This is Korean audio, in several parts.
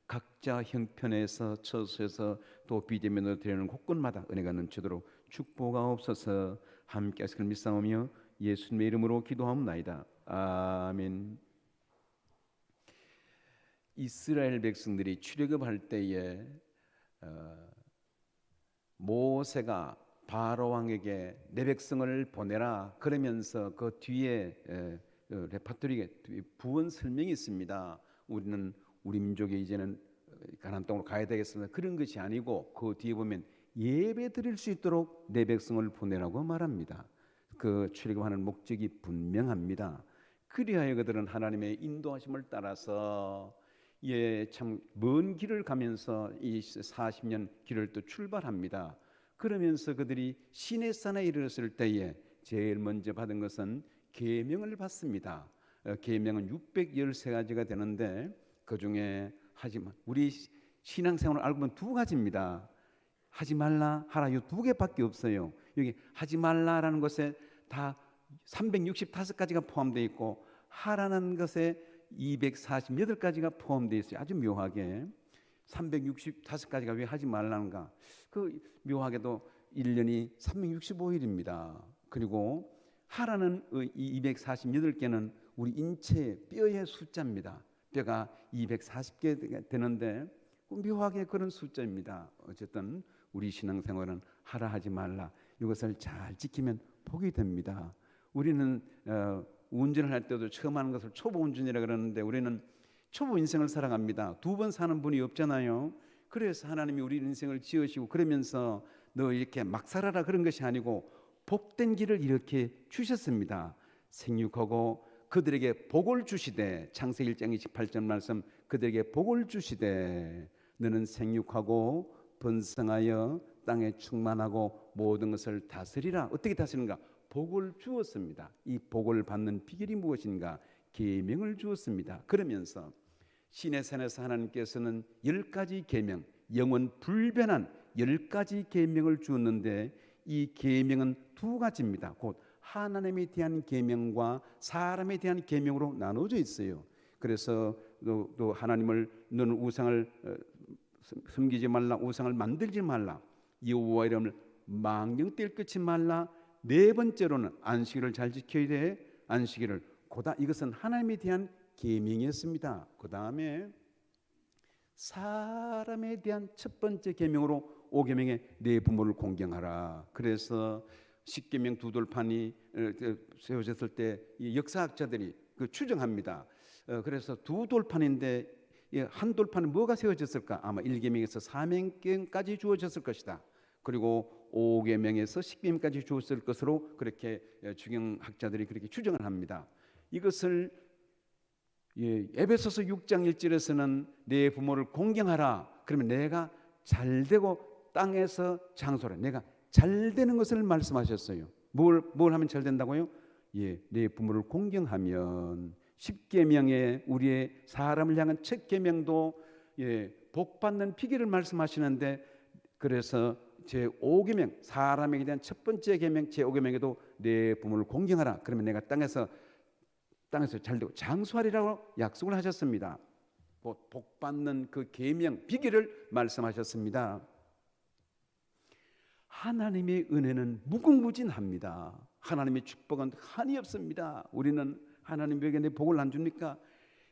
각자 형편에서 처소에서 또 비대면으로 드리는 곳곳마다 은혜가 넘치도록 축복하옵소서. 함께 하시길 믿사오며 예수님의 이름으로 기도하옵나이다. 아멘. 이스라엘 백성들이 출애굽할 때에 모세가 바로 왕에게 내 백성을 보내라 그러면서 그 뒤에 레파토리에 부언 설명이 있습니다. 우리는 우리 민족이 이제는 가나안 땅으로 가야 되겠습니다. 그런 것이 아니고 그 뒤에 보면 예배 드릴 수 있도록 내 백성을 보내라고 말합니다. 그 출애굽하는 목적이 분명합니다. 그리하여 그들은 하나님의 인도하심을 따라서 참 먼 길을 가면서 이 40년 길을 또 출발합니다. 그러면서 그들이 시내산에 이르렀을 때에 제일 먼저 받은 것은 계명을 받습니다. 계명은 613가지가 되는데 그 중에 하지만 우리 신앙생활을 알고 보면 두 가지입니다. 하지 말라, 하라, 이 두 개밖에 없어요. 여기 하지 말라라는 것에 다 365가지가 포함되어 있고 하라는 것에 248가지가 포함되어 있어요. 아주 묘하게 365가지가 왜 하지 말라는가? 그 묘하게도 1년이 365일입니다. 그리고 하라는 248개는 우리 인체 뼈의 숫자입니다. 뼈가 240개 되는데 묘하게 그런 숫자입니다. 어쨌든 우리 신앙생활은 하라 하지 말라 이것을 잘 지키면 복이 됩니다. 우리는 운전을 할 때도 처음 하는 것을 초보 운전이라 그러는데 우리는 초보 인생을 살아갑니다. 두 번 사는 분이 없잖아요. 그래서 하나님이 우리 인생을 지으시고 그러면서 너 이렇게 막 살아라 그런 것이 아니고 복된 길을 이렇게 주셨습니다. 생육하고 그들에게 복을 주시되 창세기 1장 28절 말씀 그들에게 복을 주시되 너는 생육하고 번성하여 땅에 충만하고 모든 것을 다스리라. 어떻게 다스리는가? 복을 주었습니다. 이 복을 받는 비결이 무엇인가? 계명을 주었습니다. 그러면서 시내산에서 하나님께서는 10가지 계명, 영원 불변한 10가지 계명을 주었는데 이 계명은 두 가지입니다. 곧 하나님에 대한 계명과 사람에 대한 계명으로 나눠져 있어요. 그래서 또 하나님을 너는 우상을 숨기지 말라, 우상을 만들지 말라, 여호와 이름을 망령될 끊지 말라. 네 번째로는 안식일을 잘 지켜야 돼. 안식일을 이것은 하나님에 대한 계명이었습니다. 그 다음에 사람에 대한 첫 번째 계명으로 5계명에 내 부모를 공경하라. 그래서 10계명 두 돌판이 세워졌을 때 역사학자들이 추정합니다. 그래서 두 돌판인데 한 돌판에 뭐가 세워졌을까? 아마 1계명에서 4계명까지 주어졌을 것이다. 그리고 5계명에서 10계명까지 주었을 것으로 그렇게 주경학자들이 그렇게 추정을 합니다. 이것을 에베소서 6장 1절에서는 내 부모를 공경하라. 그러면 내가 잘되고 땅에서 장소라. 내가 잘되는 것을 말씀하셨어요. 뭘 하면 잘 된다고요? 내 부모를 공경하면 10계명에 우리의 사람을 향한 첫 계명도 복받는 비결을 말씀하시는데 그래서 제5계명 사람에게 대한 첫 번째 계명 제5계명에도 내 부모를 공경하라. 그러면 내가 땅에서 잘되고 장수하리라고 약속을 하셨습니다. 복받는 그 계명 비결을 말씀하셨습니다. 하나님의 은혜는 무궁무진합니다. 하나님의 축복은 한이 없습니다. 우리는 하나님에게 내 복을 안 줍니까?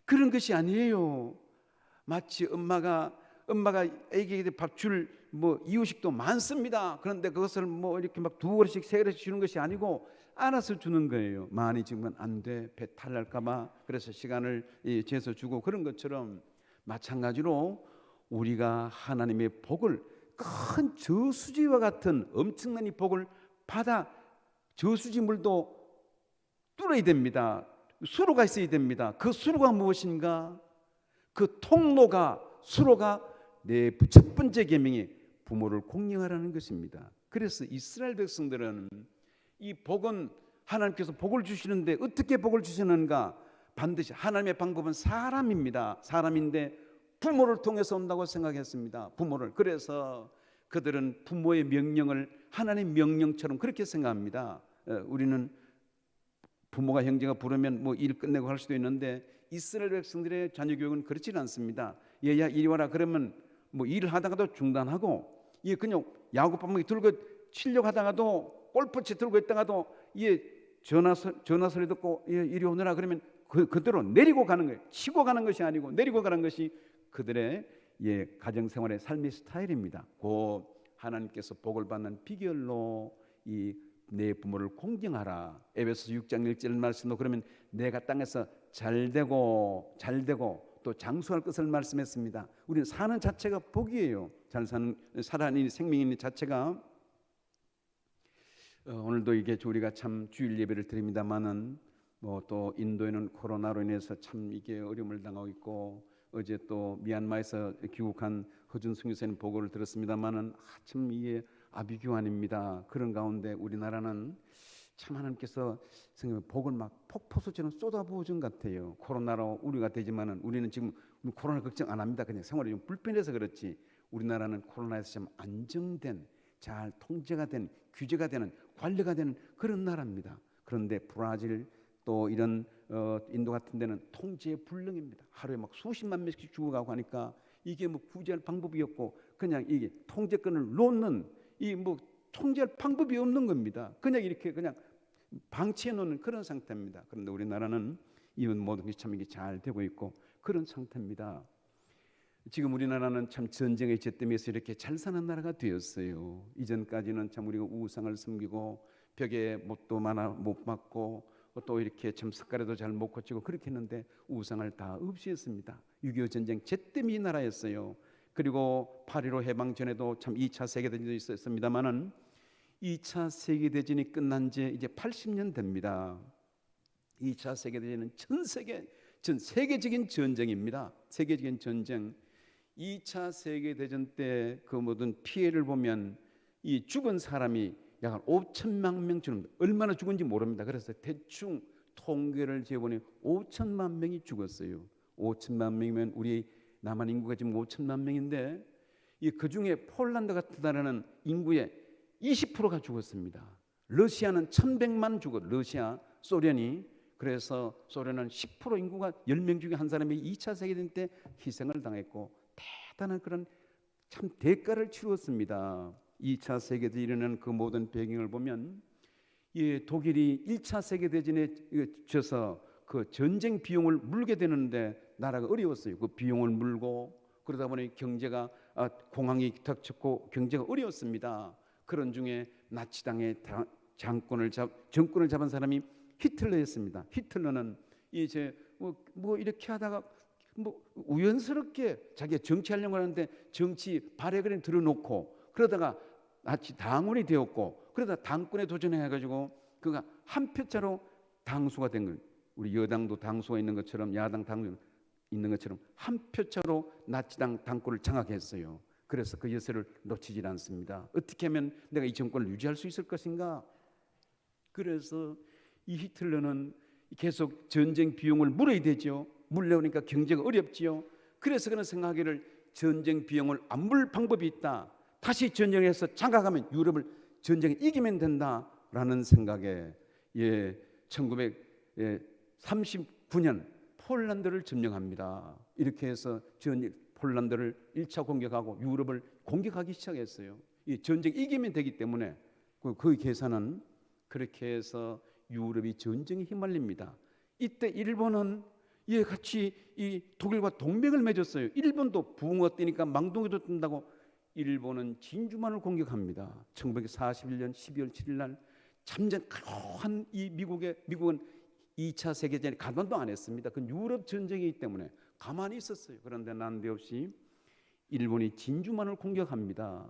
그런 것이 아니에요. 마치 엄마가 애기에게 밥 줄 이유식도 많습니다. 그런데 그것을 이렇게 막 2그릇씩 3그릇씩 주는 것이 아니고 알아서 주는 거예요. 많이 주면 안 돼. 배탈 날까봐. 그래서 시간을 재서 주고 그런 것처럼 마찬가지로 우리가 하나님의 복을 큰 저수지와 같은 엄청난 이 복을 받아 저수지 물도 뚫어야 됩니다. 수로가 있어야 됩니다. 그 수로가 무엇인가? 그 수로가 내 첫 번째 계명이 부모를 공경하라는 것입니다. 그래서 이스라엘 백성들은 이 복은 하나님께서 복을 주시는데 어떻게 복을 주시는가? 반드시 하나님의 방법은 사람입니다. 사람인데 부모를 통해서 온다고 생각했습니다. 부모를. 그래서 그들은 부모의 명령을 하나님의 명령처럼 그렇게 생각합니다. 우리는 부모가 형제가 부르면 일 끝내고 할 수도 있는데 이스라엘 백성들의 자녀 교육은 그렇지는 않습니다. 얘야 이리 와라 그러면 뭐 일을 하다가도 중단하고, 예 그냥 야구 방망이 들고 치려고 하다가도 골프채 들고 있다가도 예 전화 소리 듣고 예 이리 오너라 그러면 그대로 내리고 가는 거예요. 치고 가는 것이 아니고 내리고 가는 것이 그들의 예 가정생활의 삶의 스타일입니다. 그 하나님께서 복을 받는 비결로 이 내 부모를 공경하라. 에베소서 6장 1절 말씀도 그러면 내가 땅에서 잘되고 또 장수할 것을 말씀했습니다. 우리는 사는 자체가 복이에요. 잘 사는 살아있는 생명인 자체가. 오늘도 이게 우리가 참 주일 예배를 드립니다만은 뭐 또 인도에는 코로나로 인해서 참 이게 어려움을 당하고 있고, 어제 또 미얀마에서 귀국한 허준 선교사님 보고를 들었습니다만은 참 이게 아비규환입니다. 그런 가운데 우리나라는 참 하나님께서 복을 막 폭포수처럼 쏟아부어 준 것 같아요. 코로나로 우려가 되지만은 우리는 지금 코로나 걱정 안 합니다. 그냥 생활이 좀 불편해서 그렇지 우리나라는 코로나에서 좀 안정된, 잘 통제가 된, 규제가 되는, 관리가 되는 그런 나라입니다. 그런데 브라질 또 이런 인도 같은 데는 통제 불능입니다. 하루에 막 수십만 명씩 죽어가고 하니까 이게 뭐 구제할 방법이 없고 그냥 이게 통제권을 놓는 이 뭐 통제할 방법이 없는 겁니다. 그냥 이렇게 그냥 방치해 놓는 그런 상태입니다. 그런데 우리나라는 이런 모든 것이 참 이게 잘 되고 있고 그런 상태입니다. 지금 우리나라는 참 전쟁의 잿더미에서 이렇게 잘 사는 나라가 되었어요. 이전까지는 참 우리가 우상을 섬기고 벽에 못도 많아 못 맞고 또 이렇게 참 숟가락도 잘 못 고치고 그렇게 했는데 우상을 다 없애었습니다. 6.25 전쟁 잿더미 나라였어요. 그리고 8.15 해방 전에도 참 2차 세계대전이 있었습니다만은 2차 세계대전이 끝난 지 이제 80년 됩니다. 2차 세계대전은 전 세계적인 전쟁입니다. 세계적인 전쟁. 2차 세계대전 때 그 모든 피해를 보면 이 죽은 사람이 약 5천만 명 정도, 얼마나 죽은지 모릅니다. 그래서 대충 통계를 재보니 5천만 명이 죽었어요. 5천만 명이면 우리 남한 인구가 지금 5천만 명인데 그 중에 폴란드 같은 나라는 인구의 20%가 죽었습니다. 러시아는 1,100만 죽었. 러시아, 소련이. 그래서 소련은 10% 인구가 10명 중에 한 사람이 2차 세계대전 때 희생을 당했고 대단한 그런 참 대가를 치루었습니다. 2차 세계대전이 일어난 그 모든 배경을 보면 독일이 1차 세계대전에 져서 그 전쟁 비용을 물게 되는데 나라가 어려웠어요. 그 비용을 물고 그러다 보니 경제가 공황이 닥쳤고 경제가 어려웠습니다. 그런 중에 나치당의 정권을 잡은 사람이 히틀러였습니다. 히틀러는 이제 뭐 이렇게 하다가 뭐 우연스럽게 자기가 정치하려고 하는데 정치 발해그림 들어놓고 그러다가 나치 당원이 되었고 그러다 당권에 도전해가지고 그가 한 표차로 당수가 된 거예요. 우리 여당도 당수가 있는 것처럼 야당 당수 있는 것처럼 한 표차로 나치당 당권을 장악했어요. 그래서 그 여세를 놓치질 않습니다. 어떻게 하면 내가 이 정권을 유지할 수 있을 것인가? 그래서 이 히틀러는 계속 전쟁 비용을 물어야 되죠. 물려오니까 경제가 어렵지요. 그래서 그는 생각하기를 전쟁 비용을 안 물 방법이 있다. 다시 전쟁에서 장악하면 유럽을 전쟁에 이기면 된다라는 생각에 1939년 폴란드를 점령합니다. 이렇게 해서 폴란드를 1차 공격하고 유럽을 공격하기 시작했어요. 이 전쟁 이기면 되기 때문에 그 계산은 그렇게 해서 유럽이 전쟁에 휘말립니다. 이때 일본은 같이 이 독일과 동맹을 맺었어요. 일본도 붕어 뜨니까 망둥이도 뜬다고 일본은 진주만을 공격합니다. 1941년 12월 7일 날 참전 강한 이 미국은 2차 세계대전에 가만도 안 했습니다. 그건 유럽 전쟁이기 때문에 가만히 있었어요. 그런데 난데없이 일본이 진주만을 공격합니다.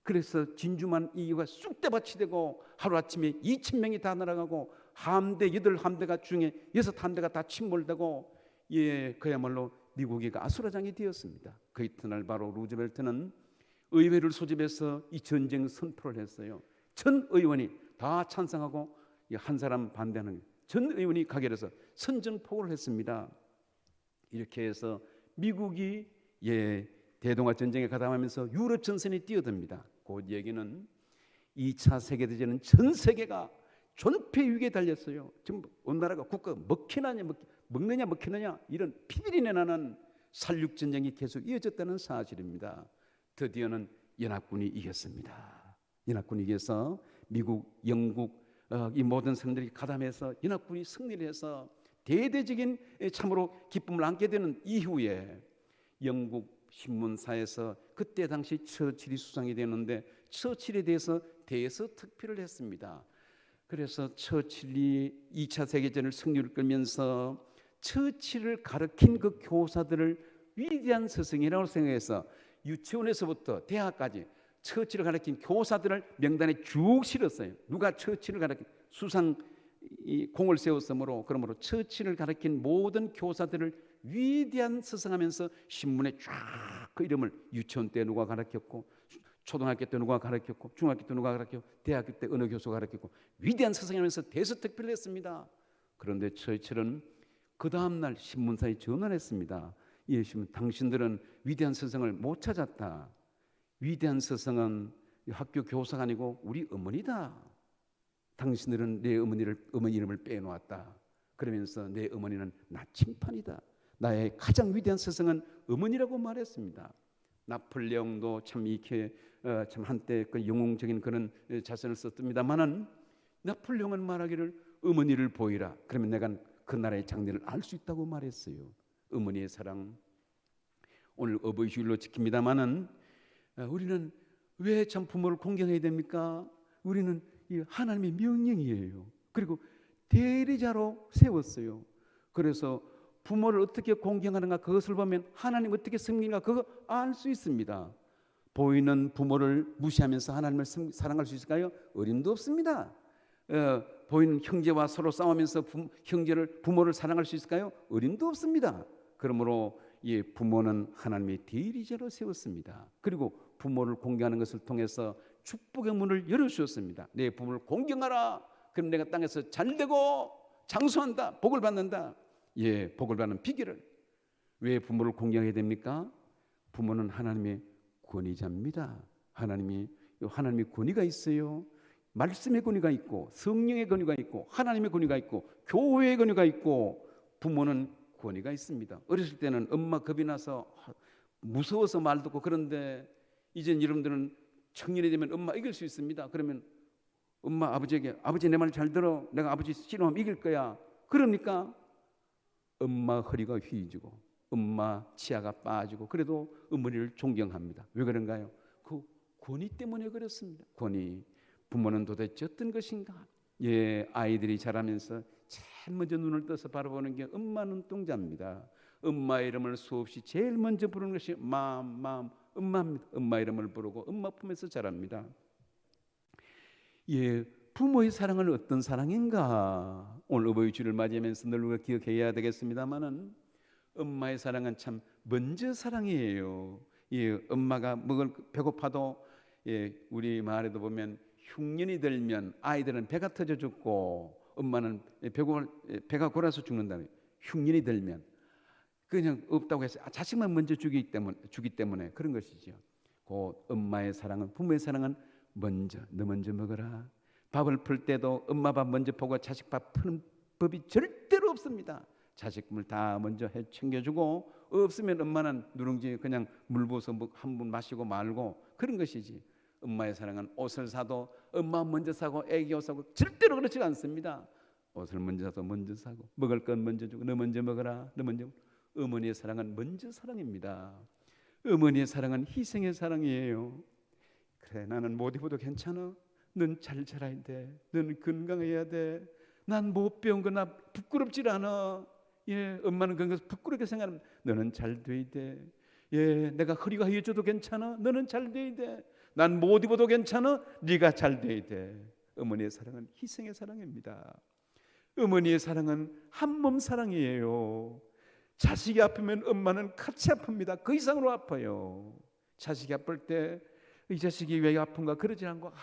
그래서 진주만 이유가 쑥대밭이 되고 하루아침에 2,000명이 다 날아가고 함대 8함대가 중에 6함대가 다 침몰되고 그야말로 미국이 아수라장이 되었습니다. 그 이튿날 바로 루즈벨트는 의회를 소집해서 이 전쟁 선포를 했어요. 전 의원이 다 찬성하고 한 사람 반대하는 전 의원이 가결해서 선전포고를 했습니다. 이렇게 해서 미국이 대동아 전쟁에 가담하면서 유럽 전선에 뛰어듭니다. 그 얘기는 2차 세계대전은 전 세계가 존폐 위기에 달렸어요. 지금 온 나라가 국가가 먹느냐 이런 피비린내 나는 살육전쟁이 계속 이어졌다는 사실입니다. 드디어는 연합군이 이겼습니다. 연합군이 이겨서 미국, 영국 이 모든 사람들이 가담해서 연합군이 승리를 해서 대대적인 참으로 기쁨을 안게 되는 이후에 영국 신문사에서 그때 당시 처칠이 수상이 되는데 처칠에 대해서 대서특필을 했습니다. 그래서 처칠이 2차 세계전을 승리를 끌면서 처칠을 가르친 그 교사들을 위대한 스승이라고 생각해서 유치원에서부터 대학까지 처칠을 가르친 교사들을 명단에 쭉 실었어요. 누가 처칠을 가르친 수상 공을 세웠으므로 그러므로 처칠을 가르친 모든 교사들을 위대한 스승하면서 신문에 쫙 그 이름을 유치원 때 누가 가르쳤고 초등학교 때 누가 가르쳤고 중학교 때 누가 가르쳤고 대학교 때 어느 교수가 가르쳤고 위대한 스승하면서 대서특필을 했습니다. 그런데 처칠은 그 다음날 신문사에 전환했습니다. 예수님, 당신들은 위대한 스승을 못 찾았다. 위대한 스승은 학교 교사가 아니고 우리 어머니다. 당신들은 내 어머니 이름을 빼놓았다. 그러면서 내 어머니는 나침판이다. 나의 가장 위대한 스승은 어머니라고 말했습니다. 나폴레옹도 참 이렇게 참 한때 그 영웅적인 그런 자선을 썼습니다만은 나폴레옹은 말하기를 어머니를 보이라. 그러면 내가 그 나라의 장래를 알 수 있다고 말했어요. 어머니의 사랑. 오늘 어버이 주일로 지킵니다만은 우리는 왜 참 부모를 공경해야 됩니까? 우리는 이 하나님의 명령이에요. 그리고 대리자로 세웠어요. 그래서 부모를 어떻게 공경하는가 그것을 보면 하나님 어떻게 섬기는가 그거 알 수 있습니다. 보이는 부모를 무시하면서 하나님을 사랑할 수 있을까요? 어림도 없습니다. 보이는 형제와 서로 싸우면서 부모를 사랑할 수 있을까요? 어림도 없습니다. 그러므로 이 부모는 하나님의 대리자로 세웠습니다. 그리고 부모를 공경하는 것을 통해서 축복의 문을 열어주셨습니다. 내 부모를 공경하라. 그럼 내가 땅에서 잘되고 장수한다. 복을 받는다. 복을 받는 비결을. 왜 부모를 공경해야 됩니까? 부모는 하나님의 권위자입니다. 하나님의 권위가 있어요. 말씀의 권위가 있고 성령의 권위가 있고 하나님의 권위가 있고 교회의 권위가 있고 부모는 권위가 있습니다. 어렸을 때는 엄마 겁이 나서 무서워서 말 듣고 그런데 이젠 여러분들은 청년이 되면 엄마 이길 수 있습니다. 그러면 엄마 아버지에게 아버지 내 말 잘 들어. 내가 아버지 싫어하면 이길 거야. 그럽니까? 엄마 허리가 휘어지고 엄마 치아가 빠지고 그래도 어머니를 존경합니다. 왜 그런가요? 그 권위 때문에 그렇습니다. 권위. 부모는 도대체 어떤 것인가? 아이들이 자라면서 제일 먼저 눈을 떠서 바라보는 게 엄마 눈동자입니다. 엄마 이름을 수없이 제일 먼저 부르는 것이 엄마입니다. 엄마 이름을 부르고 엄마 품에서 자랍니다. 부모의 사랑은 어떤 사랑인가? 오늘 어버이 주를 맞이하면서 늘 우리가 기억해야 되겠습니다만은 엄마의 사랑은 참 먼저 사랑이에요. 엄마가 배고파도 우리 말에도 보면 흉년이 들면 아이들은 배가 터져 죽고 엄마는 배가 골아서 죽는다는 흉년이 들면 그냥 없다고 해서 자식만 먼저 주기 때문에 그런 것이죠. 그 엄마의 사랑은 부모의 사랑은 너 먼저 먹어라. 밥을 풀 때도 엄마 밥 먼저 보고 자식 밥 푸는 법이 절대로 없습니다. 자식 물 다 먼저 챙겨주고 없으면 엄마는 누룽지 그냥 물 부어서 한 번 마시고 말고 그런 것이지. 엄마의 사랑은 옷을 사도 엄마 먼저 사고 애기 옷 사고 절대로 그렇지 않습니다. 옷을 먼저 사도 먼저 사고 먹을 건 먼저 주고 너 먼저 먹어라. 너 먼저. 어머니의 사랑은 먼저 사랑입니다. 어머니의 사랑은 희생의 사랑이에요. 그래 나는 못 입어도 괜찮아. 넌 잘 자라야 돼. 넌 건강해야 돼. 난 못 배운 거나 부끄럽질 않아. 엄마는 그런 거 부끄럽게 생각하면 너는 잘 돼야 돼. 내가 허리가 휘어져도 괜찮아. 너는 잘 돼야 돼. 난 못 입어도 괜찮아. 네가 잘 돼야 돼. 어머니의 사랑은 희생의 사랑입니다. 어머니의 사랑은 한 몸 사랑이에요. 자식이 아프면 엄마는 같이 아픕니다. 그 이상으로 아파요. 자식이 아플 때 이 자식이 왜 아픈가 그러지 않고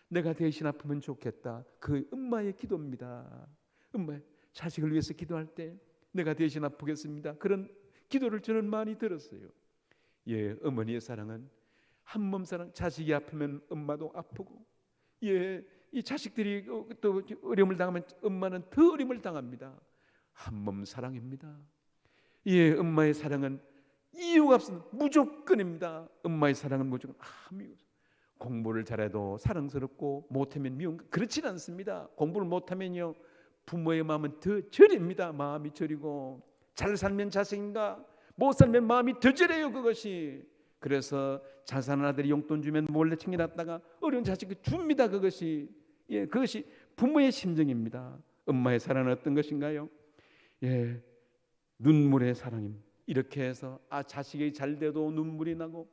내가 대신 아프면 좋겠다. 그 엄마의 기도입니다. 엄마의 자식을 위해서 기도할 때 내가 대신 아프겠습니다. 그런 기도를 저는 많이 들었어요. 어머니의 사랑은 한 몸 사랑. 자식이 아프면 엄마도 아프고 이 자식들이 또 어려움을 당하면 엄마는 더 어려움을 당합니다. 한 몸 사랑입니다. 예, 엄마의 사랑은 이유가 없습니다. 무조건입니다. 엄마의 사랑은 무조건 아무 이유 없어요. 공부를 잘해도 사랑스럽고 못하면 미운, 그렇지는 않습니다. 공부를 못하면요 부모의 마음은 더 저립니다. 마음이 저리고, 잘 살면 자식인가, 못 살면 마음이 더 저려요. 그것이. 그래서 잘 사는 아들이 용돈 주면 몰래 챙겨놨다가 어려운 자식이 줍니다. 그것이. 예, 그것이 부모의 심정입니다. 엄마의 사랑은 어떤 것인가요? 예, 눈물의 사랑입니다. 이렇게 해서 자식이 잘 돼도 눈물이 나고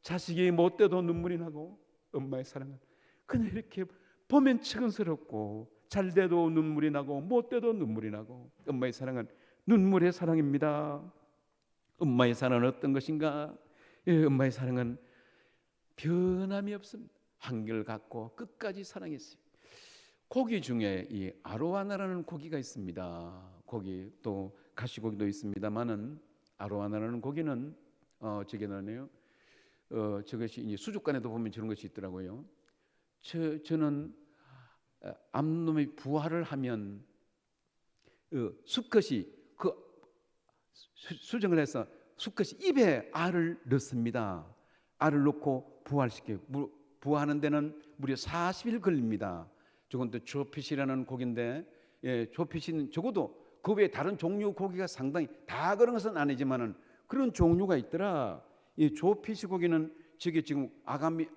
자식이 못 돼도 눈물이 나고, 엄마의 사랑은 그냥 이렇게 보면 측은스럽고 잘 돼도 눈물이 나고 못 돼도 눈물이 나고, 엄마의 사랑은 눈물의 사랑입니다. 엄마의 사랑은 어떤 것인가? 예, 엄마의 사랑은 변함이 없습니다. 한결같고 끝까지 사랑했어요. 고기 중에 이 아로와나라는 고기가 있습니다. 고기, 또 가시고기도 있습니다만은 아로와나라는 고기는 저게는요, 저것이 이제 수족관에도 보면 저런 것이 있더라고요. 저는 암놈이 부화를 하면 수컷이 수정을 해서 수컷이 입에 알을 넣습니다. 알을 넣고 부화시켜요. 부화하는 데는 무려 40일 걸립니다. 저건 또 조핏이라는 고기인데, 예, 조핏은 적어도 그 외에 다른 종류 고기가 상당히, 다 그런 것은 아니지만은 그런 종류가 있더라. 이 조핏이 고기는 저게 지금 아가미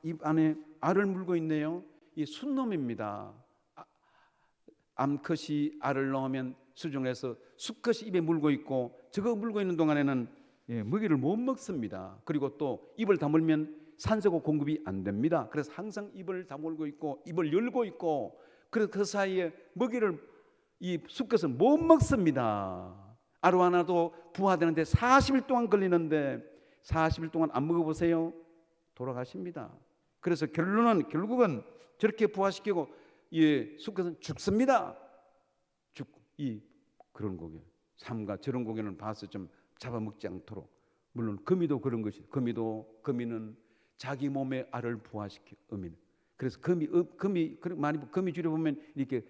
입 안에 알을 물고 있네요. 이 순놈입니다. 암컷이 알을 넣으면 수정해서 수컷이 입에 물고 있고, 저거 물고 있는 동안에는 먹이를 못 먹습니다. 그리고 또 입을 다물면 산소가 공급이 안 됩니다. 그래서 항상 입을 다물고 있고 입을 열고 있고, 그래서 그 사이에 먹이를 이 수컷은 못 먹습니다. 아로와나도 부화되는데 40일 동안 걸리는데 40일 동안 안 먹어보세요. 돌아가십니다. 그래서 결국은 저렇게 부화시키고 수컷은 죽습니다. 그런 고기, 삼가 저런 고기는 봐서 좀 잡아먹지 않도록. 물론 거미도 그런 것이, 거미는 자기 몸에 알을 부화시켜, 어미는. 그래서 거미 줄여 보면 이게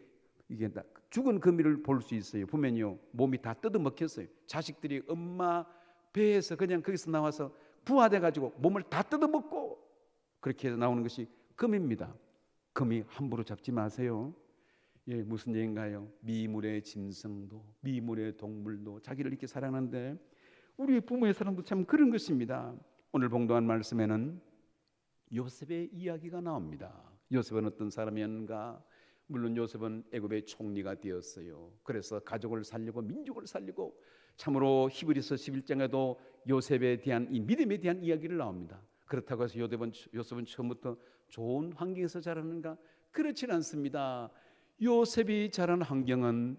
죽은 거미를 볼 수 있어요. 보면요 몸이 다 뜯어먹혔어요. 자식들이 엄마 배에서 그냥 거기서 나와서 부화돼 가지고 몸을 다 뜯어먹고 그렇게 해서 나오는 것이 거미입니다. 거미 함부로 잡지 마세요. 예, 무슨 얘기인가요? 미물의 짐승도, 미물의 동물도 자기를 이렇게 사랑하는데, 우리 부모의 사랑도 참 그런 것입니다. 오늘 봉독한 말씀에는 요셉의 이야기가 나옵니다. 요셉은 어떤 사람이었는가? 물론 요셉은 애굽의 총리가 되었어요. 그래서 가족을 살리고 민족을 살리고, 참으로 히브리서 11장에도 요셉에 대한 이 믿음에 대한 이야기를 나옵니다. 그렇다고 해서 요셉은 처음부터 좋은 환경에서 자랐는가? 그렇지는 않습니다. 요셉이 자란 환경은,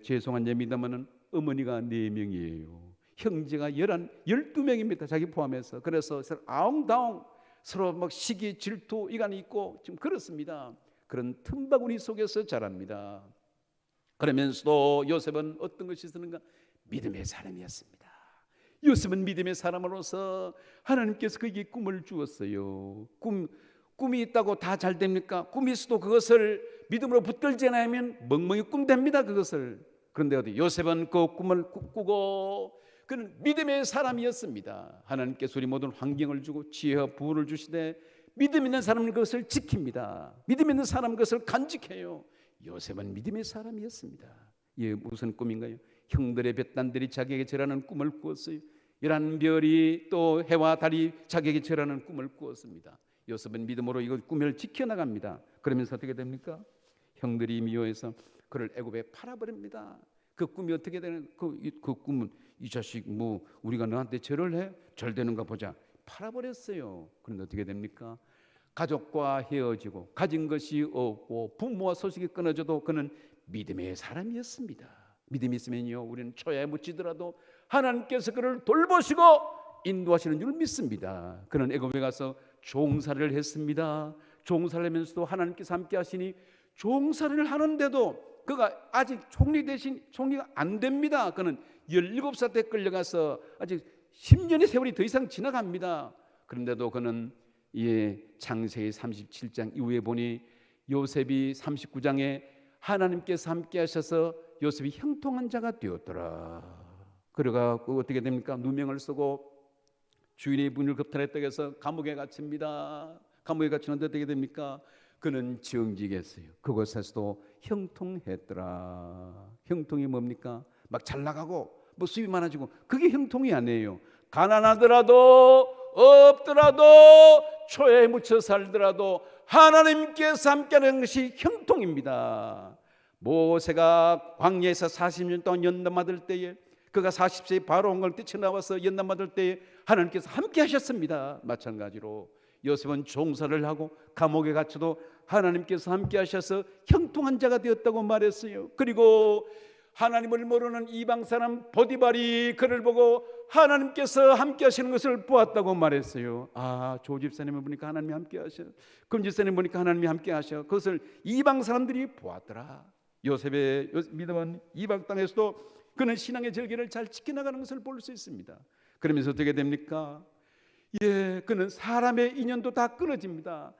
죄송한 예입니다마는 어머니가 4명이에요. 형제가 12명입니다. 자기 포함해서. 그래서 아웅다웅 서로 막 시기, 질투, 이간이 있고 좀 그렇습니다. 그런 틈바구니 속에서 자랍니다. 그러면서도 요셉은 어떤 것이 있었는가? 믿음의 사람이었습니다. 요셉은 믿음의 사람으로서 하나님께서 그에게 꿈을 주었어요. 꿈이 있다고 다 잘 됩니까? 꿈이 있어도 그것을 믿음으로 붙들지 않으면 멍멍이 꿈됩니다. 그것을. 그런데 요셉은 그 꿈을 꾸고 그는 믿음의 사람이었습니다. 하나님께서 우리 모든 환경을 주고 지혜와 부를 주시되 믿음 있는 사람은 그것을 지킵니다. 믿음 있는 사람은 그것을 간직해요. 요셉은 믿음의 사람이었습니다. 무슨 꿈인가요? 형들의 벳단들이 자기에게 절하는 꿈을 꾸었어요. 11별이 또 해와 달이 자기에게 절하는 꿈을 꾸었습니다. 요셉은 믿음으로 이걸 꿈을 지켜나갑니다. 그러면서 어떻게 됩니까? 형들이 미워해서 그를 애굽에 팔아버립니다. 그 꿈이 어떻게 되는, 그 꿈은 이 자식 우리가 너한테 절을 해? 절 되는가 보자. 팔아버렸어요. 그런데 어떻게 됩니까? 가족과 헤어지고 가진 것이 없고 부모와 소식이 끊어져도 그는 믿음의 사람이었습니다. 믿음이 있으면요 우리는 초야에 묻히더라도 하나님께서 그를 돌보시고 인도하시는 줄 믿습니다. 그는 애굽에 가서 종살이를 했습니다. 종살이를 하면서도 하나님께서 함께 하시니 종살이를 하는데도 그가 아직 총리가 안 됩니다. 그는 17살 때 끌려가서 아직 10년의 세월이 더 이상 지나갑니다. 그런데도 그는 창세기 37장 이후에 보니 요셉이 39장에 하나님께서 함께 하셔서 요셉이 형통한 자가 되었더라. 그러가 어떻게 됩니까? 누명을 쓰고 주인의 문을 겁탈했다고 해서 감옥에 갇힙니다. 감옥에 갇히는데 어떻게 됩니까? 그는 정직했어요. 그곳에서도 형통했더라. 형통이 뭡니까? 막 잘 나가고 뭐 수입이 많아지고, 그게 형통이 아니에요. 가난하더라도 없더라도 초에 묻혀 살더라도 하나님께서 함께하는 것이 형통입니다. 모세가 광야에서 40년 동안 연단받을 때에, 그가 40세에 바로 온 걸 뛰쳐나와서 연단받을 때에 하나님께서 함께 하셨습니다. 마찬가지로 요셉은 종살을 하고 감옥에 갇혀도 하나님께서 함께 하셔서 형통한 자가 되었다고 말했어요. 그리고 하나님을 모르는 이방 사람 보디발이 그를 보고 하나님께서 함께 하시는 것을 보았다고 말했어요. 아, 조 집사님을 보니까 하나님이 함께 하셔, 금 집사님 보니까 하나님이 함께 하셔. 그것을 이방 사람들이 보았더라. 요셉의 믿음은 이방 땅에서도 그는 신앙의 절기를 잘 지켜나가는 것을 볼 수 있습니다. 그러면서 어떻게 됩니까? 그는 사람의 인연도 다 끊어집니다.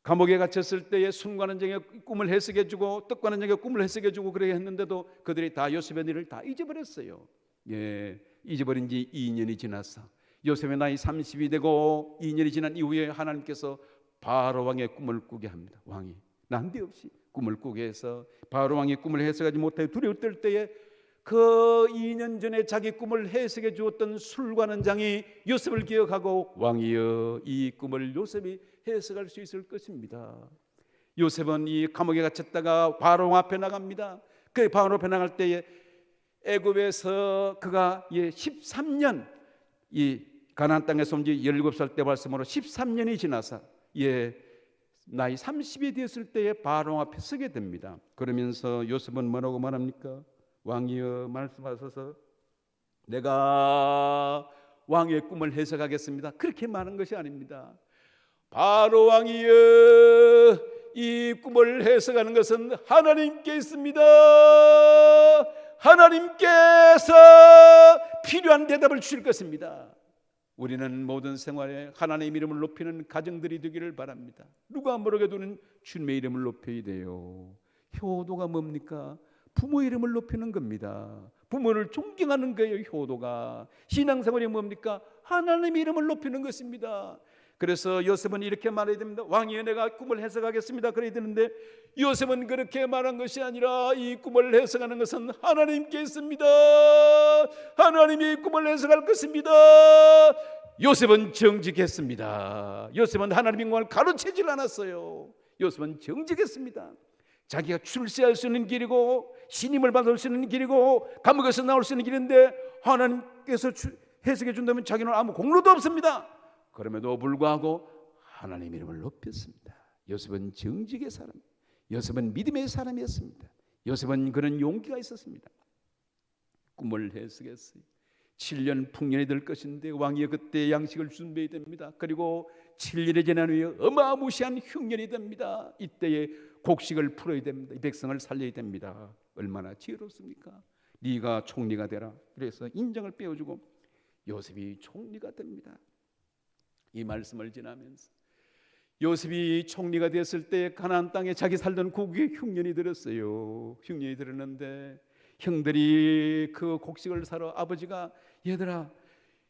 감옥에 갇혔을 때에 순간한 정의 꿈을 해석해주고 떡과는 정의 꿈을 해석해주고 그렇게 했는데도 그들이 다 요셉의 일을 다 잊어버렸어요. 잊어버린 지 2년이 지났어. 요셉의 나이 30이 되고 2년이 지난 이후에 하나님께서 바로 왕의 꿈을 꾸게 합니다. 왕이 난데없이 꿈을 꾸게 해서 바로 왕의 꿈을 해석하지 못하여 두려웠을 때에 그 2년 전에 자기 꿈을 해석해 주었던 술관원장이 요셉을 기억하고, 왕이여, 이 꿈을 요셉이 해석할 수 있을 것입니다. 요셉은 이 감옥에 갇혔다가 바로 앞에 나갑니다. 그 바로 앞에 나갈 때에 애굽에서 그가 13년, 이 가나안 땅에서 온 지 17살 때 말씀으로 13년이 지나서 나이 30이 되었을 때에 바로 앞에 서게 됩니다. 그러면서 요셉은 뭐라고 말합니까? 왕이여, 말씀하소서, 내가 왕의 꿈을 해석하겠습니다. 그렇게 말한 것이 아닙니다. 바로 왕이여, 이 꿈을 해석하는 것은 하나님께 있습니다. 하나님께서 필요한 대답을 주실 것입니다. 우리는 모든 생활에 하나님의 이름을 높이는 가정들이 되기를 바랍니다. 누가 모르게도는 주님의 이름을 높여야 돼요. 효도가 뭡니까? 부모 이름을 높이는 겁니다. 부모를 존경하는 거예요. 효도가. 신앙생활이 뭡니까? 하나님의 이름을 높이는 것입니다. 그래서 요셉은 이렇게 말해야 됩니다. 왕이여, 내가 꿈을 해석하겠습니다. 그래야 되는데 요셉은 그렇게 말한 것이 아니라 이 꿈을 해석하는 것은 하나님께 있습니다. 하나님이 꿈을 해석할 것입니다. 요셉은 정직했습니다. 요셉은 하나님의 공을 가로채질 않았어요. 요셉은 정직했습니다. 자기가 출세할 수 있는 길이고 신임을 받을 수 있는 길이고 감옥에서 나올 수 있는 길인데 하나님께서 해석해 준다면 자기는 아무 공로도 없습니다. 그럼에도 불구하고 하나님의 이름을 높였습니다. 요셉은 정직의 사람, 요셉은 믿음의 사람이었습니다. 요셉은 그런 용기가 있었습니다. 꿈을 해석했어요. 7년 풍년이 될 것인데 왕이 그때 양식을 준비해야 됩니다. 그리고 7년이 지난 후에 어마무시한 흉년이 됩니다. 이때에 곡식을 풀어야 됩니다. 이 백성을 살려야 됩니다. 얼마나 지혜롭습니까? 네가 총리가 되라. 그래서 인정을 빼어주고 요셉이 총리가 됩니다. 이 말씀을 지나면서 요셉이 총리가 되었을 때 가나안 땅에 자기 살던 고국에 흉년이 들었어요. 흉년이 들었는데 형들이 그 곡식을 사러 아버지가, 얘들아,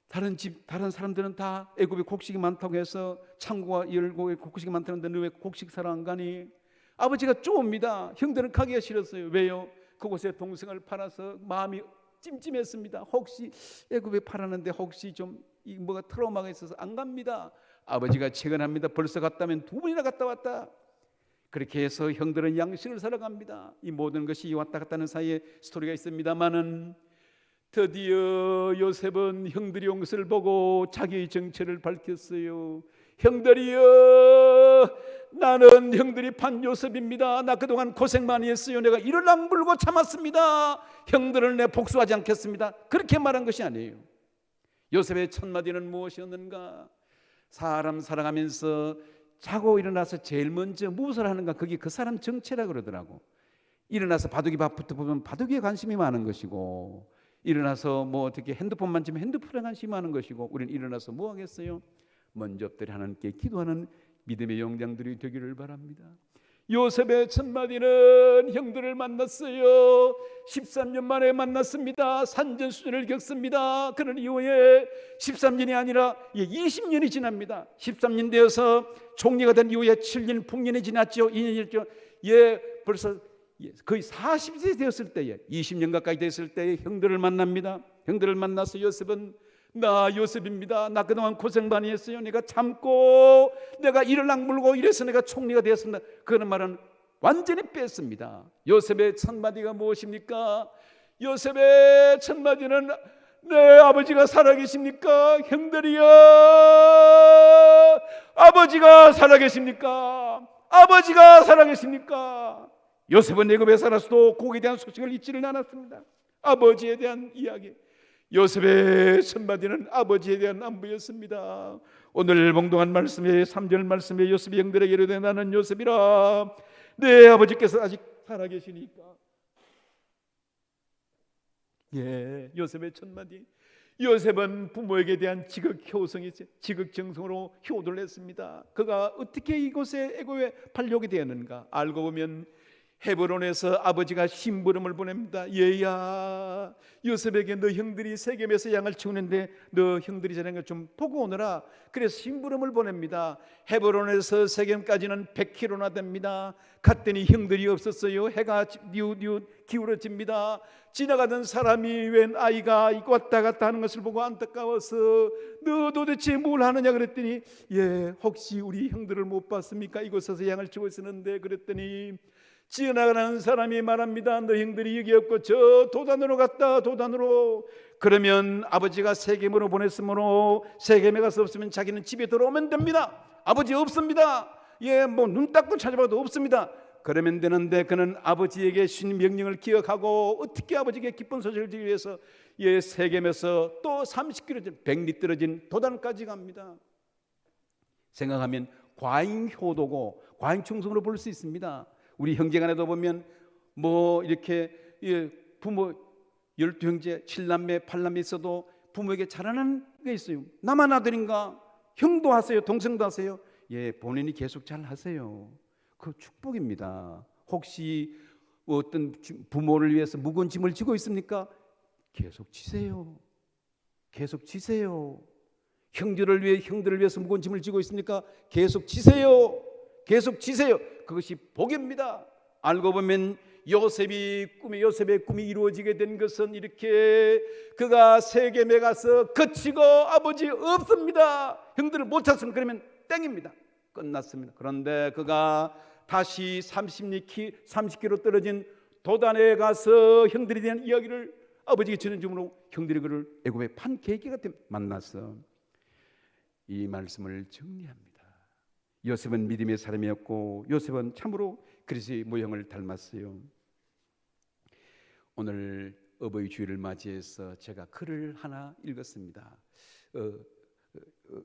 다른 사람들은 다 애굽에 곡식이 많다고 해서 창고가 열고 곡식이 많다는데 너 왜 곡식 사러 안 가니? 아버지가 쪼옵니다. 형들은 가기가 싫었어요. 왜요? 그곳에 동생을 팔아서 마음이 찜찜했습니다. 혹시 애굽에 팔았는데 혹시 좀 뭐가 트라우마가 있어서 안 갑니다. 아버지가 체근합니다. 벌써 갔다면 2번이나 갔다 왔다. 그렇게 해서 형들은 양식을 사러 갑니다. 이 모든 것이 왔다 갔다 하는 사이에 스토리가 있습니다만은 드디어 요셉은 형들이 온 것을 보고 자기의 정체를 밝혔어요. 형들이여, 나는 형들이 판 요셉입니다. 나 그동안 고생 많이 했어요. 내가 이를 악물고 참았습니다. 형들을 내 복수하지 않겠습니다. 그렇게 말한 것이 아니에요. 요셉의 첫마디는 무엇이었는가? 사람 살아가면서 자고 일어나서 제일 먼저 무엇을 하는가? 그게 그 사람 정체라 그러더라고. 일어나서 바둑이 밥부터 보면 바둑에 관심이 많은 것이고, 일어나서 뭐 어떻게 핸드폰 만지면 핸드폰에 관심이 많은 것이고, 우리는 일어나서 뭐 하겠어요? 먼저 엎드려 하나님께 기도하는 믿음의 영장들이 되기를 바랍니다. 요셉의 천마디는 형들을 만났어요. 13년 만에 만났습니다. 산전수전을 겪습니다. 그런 이후에 13년이 아니라 20년이 지납니다. 13년 되어서 총리가 된 이후에 7년 풍년이 지났죠. 2년이 지났죠. 벌써 거의 40세 되었을 때에, 20년 가까이 됐을 때에 형들을 만납니다. 형들을 만나서 요셉은, 나 요셉입니다. 나 그동안 고생 많이 했어요. 내가 참고 내가 이를 악물고 이래서 내가 총리가 되었습니다. 그런 말은 완전히 뺐습니다. 요셉의 첫마디가 무엇입니까? 요셉의 첫마디는, 네 아버지가 살아계십니까? 형들이여, 아버지가 살아계십니까? 아버지가 살아계십니까? 요셉은 애굽에 살았어도 곡에 대한 소식을 잊지를 않았습니다. 아버지에 대한 이야기, 요셉의 첫마디는 아버지에 대한 안부였습니다. 오늘 봉독한 말씀의 3절 말씀에 요셉이 형들에게 이르되, 나는 요셉이라 내 아버지께서 아직 살아계시니까. 요셉의 첫마디. 요셉은 부모에게 대한 지극정성으로 효도를 했습니다. 그가 어떻게 이곳에 애굽에 팔려오게 되었는가? 알고 보면 헤브론에서 아버지가 심부름을 보냅니다. 얘야, 요셉에게 너 형들이 세겜에서 양을 치우는데 너 형들이 저런 걸 좀 보고 오너라. 그래서 심부름을 보냅니다. 헤브론에서 세겜까지는 100km나 됩니다. 갔더니 형들이 없었어요. 해가 뉘우뉘우 기울어집니다. 지나가던 사람이 웬 아이가 왔다 갔다 하는 것을 보고 안타까워서, 너 도대체 뭘 하느냐 그랬더니, 혹시 우리 형들을 못 봤습니까? 이곳에서 양을 치고 있었는데. 그랬더니 지나가는 사람이 말합니다. 너 형들이 여기 없고 저 도단으로 갔다, 도단으로. 그러면 아버지가 세겜으로 보냈으므로 세겜에 가서 없으면 자기는 집에 들어오면 됩니다. 아버지 없습니다. 눈 닦고 찾아봐도 없습니다. 그러면 되는데 그는 아버지에게 신 명령을 기억하고 어떻게 아버지에게 기쁜 소식을 주기 위해서 세겜에서 또 30km 100리 떨어진 도단까지 갑니다. 생각하면 과잉효도고 과잉충성으로 볼 수 있습니다. 우리 형제간에도 보면 이렇게 부모 12형제 7남매 8남매 있어도 부모에게 잘하는 게 있어요. 나만 아들인가? 형도 하세요, 동생도 하세요. 본인이 계속 잘 하세요. 그 축복입니다. 혹시 어떤 부모를 위해서 무거운 짐을 지고 있습니까? 계속 지세요. 계속 지세요. 형들을 위해서 무거운 짐을 지고 있습니까? 계속 지세요. 계속 지세요. 그것이 복입니다. 알고 보면 요셉의 꿈이 이루어지게 된 것은 이렇게, 그가 세겜에 가서 그치고 아버지 없습니다. 형들을 못 찾으면 그러면 땡입니다. 끝났습니다. 그런데 그가 다시 30km 떨어진 도단에 가서 형들에 대한 이야기를 아버지에게 전해 주므로 형들이 그를 애굽의 판 계기가 만났어. 이 말씀을 정리합니다. 요셉은 믿음의 사람이었고 요셉은 참으로 그리스도의 모형을 닮았어요. 오늘 어버이 주일을 맞이해서 제가 글을 하나 읽었습니다.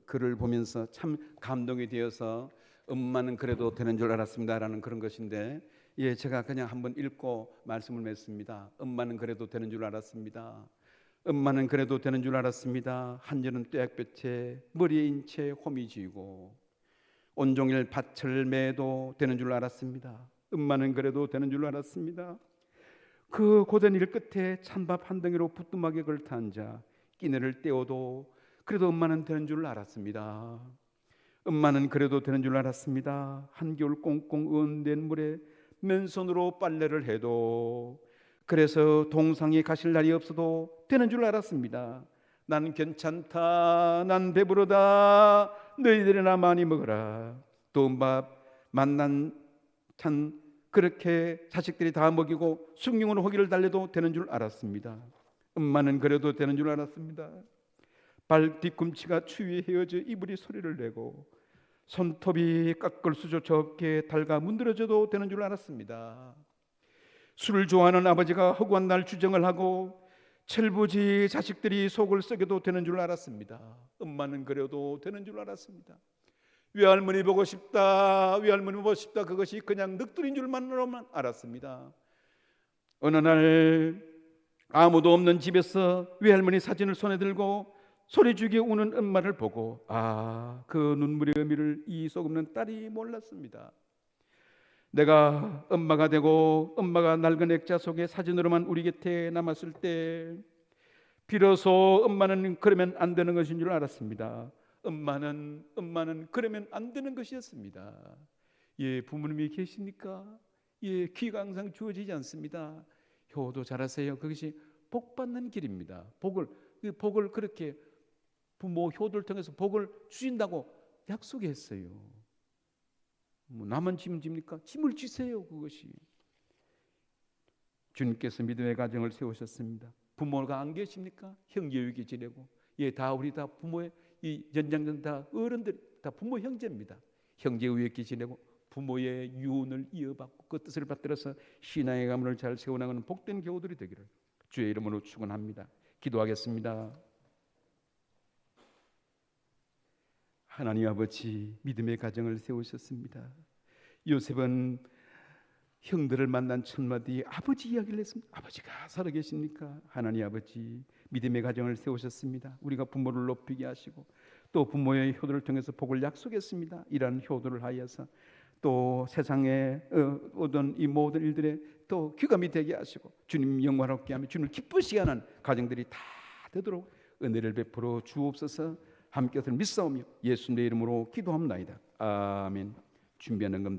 글을 보면서 참 감동이 되어서 엄마는 그래도 되는 줄 알았습니다라는 그런 것인데, 제가 그냥 한번 읽고 말씀을 맺습니다. 엄마는 그래도 되는 줄 알았습니다. 엄마는 그래도 되는 줄 알았습니다. 한여름 떼약볕에 머리에 인채 홈이 쥐고 온종일 밭을 매도 되는 줄 알았습니다. 엄마는 그래도 되는 줄 알았습니다. 그 고된 일 끝에 찬밥 한 덩이로 부뚜막에 걸터 앉아 끼니를 때워도 그래도 엄마는 되는 줄 알았습니다. 엄마는 그래도 되는 줄 알았습니다. 한겨울 꽁꽁 언된 물에 맨손으로 빨래를 해도, 그래서 동상에 가실 날이 없어도 되는 줄 알았습니다. 난 괜찮다, 난 배부르다, 너희들이나 많이 먹어라. 더운 밥 만난 찬 그렇게 자식들이 다 먹이고 숭늉으로 호기를 달래도 되는 줄 알았습니다. 엄마는 그래도 되는 줄 알았습니다. 발 뒤꿈치가 추위에 헤어져 이불이 소리를 내고 손톱이 깎을 수조차 없게 닳아 문드러져도 되는 줄 알았습니다. 술을 좋아하는 아버지가 허구한 날 주정을 하고 철부지 자식들이 속을 썩여도 되는 줄 알았습니다. 엄마는 그래도 되는 줄 알았습니다. 외할머니 보고 싶다, 외할머니 보고 싶다, 그것이 그냥 넋두리인 줄만으로만 알았습니다. 어느 날 아무도 없는 집에서 외할머니 사진을 손에 들고 소리주게 우는 엄마를 보고 그 눈물의 의미를 이 속 없는 딸이 몰랐습니다. 내가 엄마가 되고 엄마가 낡은 액자 속에 사진으로만 우리 곁에 남았을 때 비로소 엄마는 그러면 안 되는 것인 줄 알았습니다. 엄마는 그러면 안 되는 것이었습니다. 예, 부모님이 계십니까? 예, 귀가 항상 주어지지 않습니다. 효도 잘하세요. 그것이 복 받는 길입니다. 복을 그렇게 부모 효도를 통해서 복을 주신다고 약속했어요. 뭐 나만 짐을 집니까? 짐을 지세요. 그것이 주님께서 믿음의 가정을 세우셨습니다. 부모가 안 계십니까? 형제에게 지내고, 예, 다 우리 다 부모의 이 연장전 다 어른들 다 부모 형제입니다. 형제의 기 지내고 부모의 유언을 이어받고 그 뜻을 받들어서 신앙의 가문을 잘 세워나가는 복된 교우들이 되기를 주의 이름으로 축원합니다. 기도하겠습니다. 하나님 아버지, 믿음의 가정을 세우셨습니다. 요셉은 형들을 만난 첫마 뒤에 아버지 이야기를 했습니다. 아버지가 살아계십니까? 하나님 아버지, 믿음의 가정을 세우셨습니다. 우리가 부모를 높이게 하시고 또 부모의 효도를 통해서 복을 약속했습니다. 이러한 효도를 하여서 또 세상에 오던 이 모든 일들에 또 귀감이 되게 하시고 주님 영광롭게 하며 주님을 기쁘시게 하는 가정들이 다 되도록 은혜를 베풀어 주옵소서. 함께서 믿사오며 예수님의 이름으로 기도합나이다. 아멘. 준비하는 겁니다.